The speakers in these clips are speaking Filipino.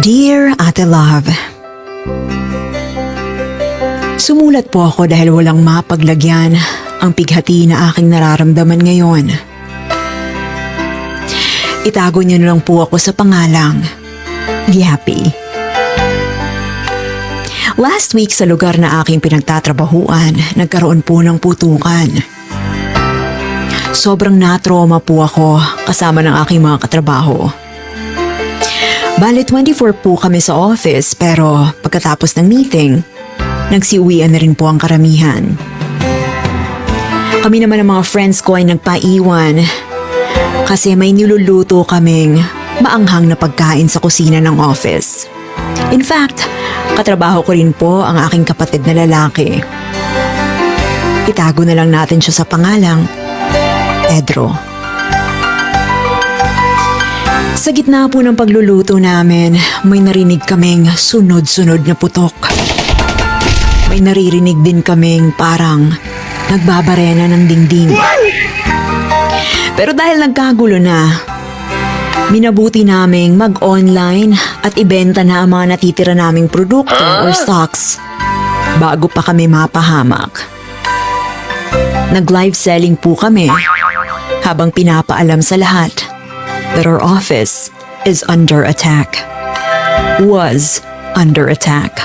Dear Ate Love, sumulat po ako dahil walang mapaglagyan ang pighati na aking nararamdaman ngayon. Itago niyo na lang po ako sa pangalang Yapi. Last week sa lugar na aking pinagtatrabahuan, nagkaroon po ng putukan. Sobrang na-trauma po ako kasama ng aking mga katrabaho. Bale 24 po kami sa office pero pagkatapos ng meeting, nagsiuwian na rin po ang karamihan. Kami naman ng mga friends ko ay nagpaiwan kasi may niluluto kaming maanghang na pagkain sa kusina ng office. In fact, katrabaho ko rin po ang aking kapatid na lalaki. Itago na lang natin siya sa pangalang Pedro. Sa gitna po ng pagluluto namin, may narinig kaming sunod-sunod na putok. May naririnig din kaming parang nagbabarena ng dingding. Pero dahil nagkagulo na, minabuti naming mag-online at ibenta na ang mga natitira naming produkto or stocks bago pa kami mapahamak. Nag-live selling po kami habang pinapaalam sa lahat that our office is under attack. Was under attack.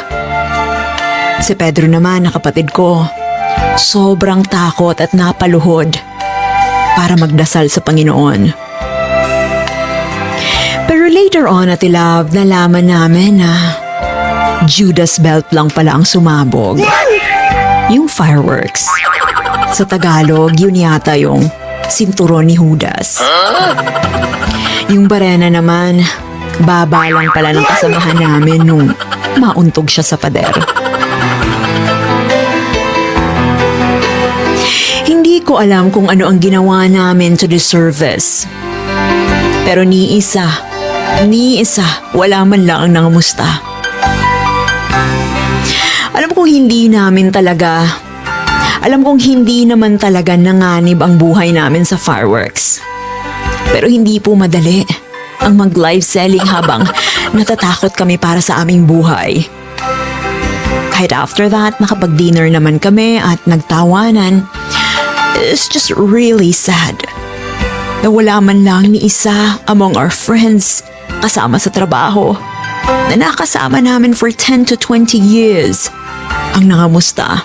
Si Pedro naman na kapatid ko, sobrang takot at napaluhod para magdasal sa Panginoon. Pero later on, Ate Love, nalaman namin na Judas belt lang pala ang sumabog. Yung fireworks. Sa Tagalog, yun yata yung sinturon ni Judas. Yung barena naman, baba lang pala ng kasamahan namin nung mauntog siya sa pader. Hindi ko alam kung ano ang ginawa namin to deserve this. Pero ni isa, wala man lang ang nangamusta. Alam kong hindi naman talaga nanganib ang buhay namin sa fireworks. Pero hindi po madali ang mag-live selling habang natatakot kami para sa aming buhay. Kahit after that, nakapag-dinner naman kami at nagtawanan. It's just really sad na wala man lang ni isa among our friends kasama sa trabaho na nakasama namin for 10 to 20 years ang nangamusta.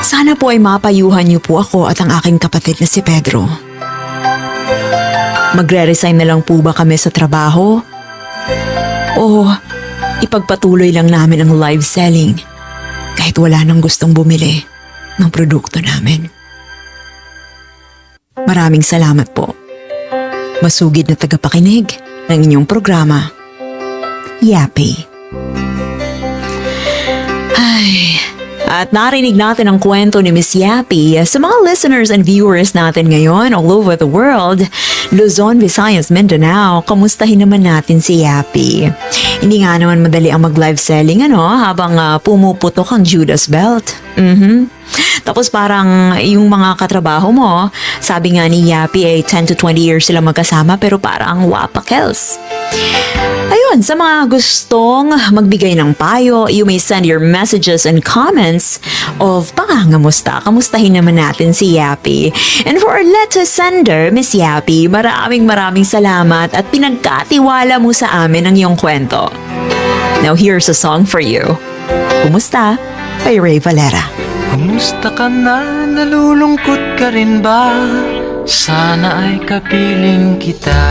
Sana po ay mapayuhan niyo po ako at ang aking kapatid na si Pedro. Magre-resign na lang po ba kami sa trabaho? O ipagpatuloy lang namin ang live selling kahit wala nang gustong bumili ng produkto namin? Maraming salamat po. Masugid na tagapakinig ng inyong programa, Yapi. At narinig natin ang kwento ni Miss Yapi sa mga listeners and viewers natin ngayon all over the world. Luzon, Visayas, Mindanao, kamustahin naman natin si Yapi. Hindi nga naman madali ang mag-live selling habang pumuputok ang Judas belt. Tapos parang yung mga katrabaho mo, sabi nga ni Yapi 10 to 20 years sila magkasama pero parang wapakels. Ayun, sa mga gustong magbigay ng payo, you may send your messages and comments of pangangamusta. Kamustahin naman natin si Yapi. And for our letter sender, Miss Yapi, maraming salamat at pinagkatiwala mo sa amin ang iyong kwento. Now here's a song for you. Kumusta? By Ray Valera. Kumusta ka na? Nalulungkot ka rin ba? Sana ay kapiling kita.